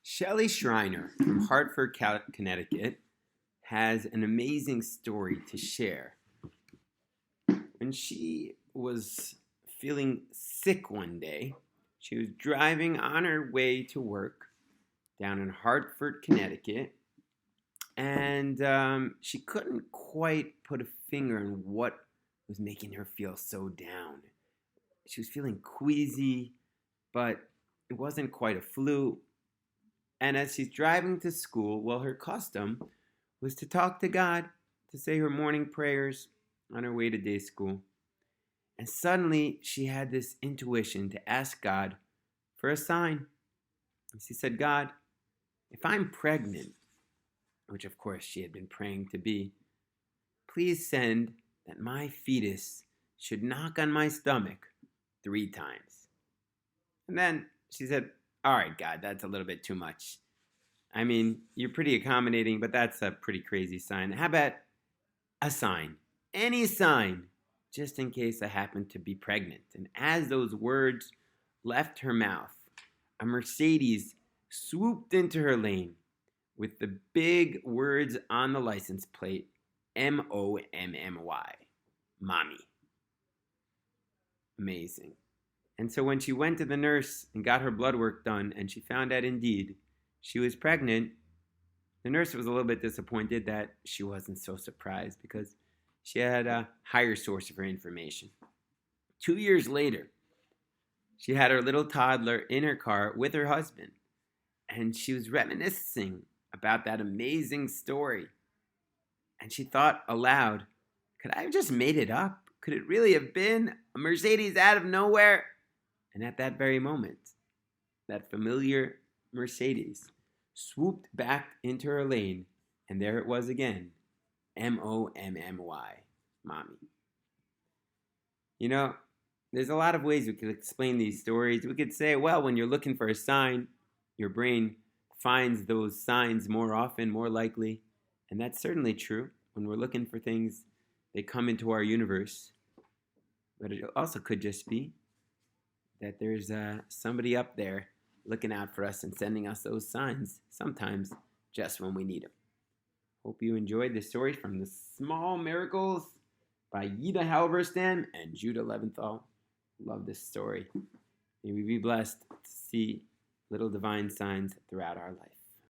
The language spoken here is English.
Shelley Schreiner from Hartford, Connecticut has an amazing story to share. When she was feeling sick one day, she was driving on her way to work down in Hartford, Connecticut, and she couldn't quite put a finger on what was making her feel so down. She was feeling queasy, but it wasn't quite a flu. And as she's driving to school, well, her custom was to talk to God, to say her morning prayers on her way to day school. And suddenly she had this intuition to ask God for a sign. And she said, God, if I'm pregnant, which of course she had been praying to be, please send that my fetus should knock on my stomach 3 times. And then she said, all right, God, that's a little bit too much. I mean, you're pretty accommodating, but that's a pretty crazy sign. How about a sign? Any sign, just in case I happen to be pregnant. And as those words left her mouth, a Mercedes swooped into her lane with the big words on the license plate, M-O-M-M-Y, Mommy. Amazing. And so when she went to the nurse and got her blood work done and she found out indeed she was pregnant, the nurse was a little bit disappointed that she wasn't so surprised because she had a higher source of her information. 2 years later, she had her little toddler in her car with her husband, and she was reminiscing about that amazing story. And she thought aloud, could I have just made it up? Could it really have been a Mercedes out of nowhere? And at that very moment, that familiar Mercedes swooped back into her lane, and there it was again, M-O-M-M-Y, Mommy. You know, there's a lot of ways we could explain these stories. We could say, well, when you're looking for a sign, your brain finds those signs more often, more likely. And that's certainly true. When we're looking for things, they come into our universe. But it also could just be that there's somebody up there looking out for us and sending us those signs, sometimes just when we need them. Hope you enjoyed this story from The Small Miracles by Yitta Halberstam and Judithall. Love this story. May we be blessed to see little divine signs throughout our life.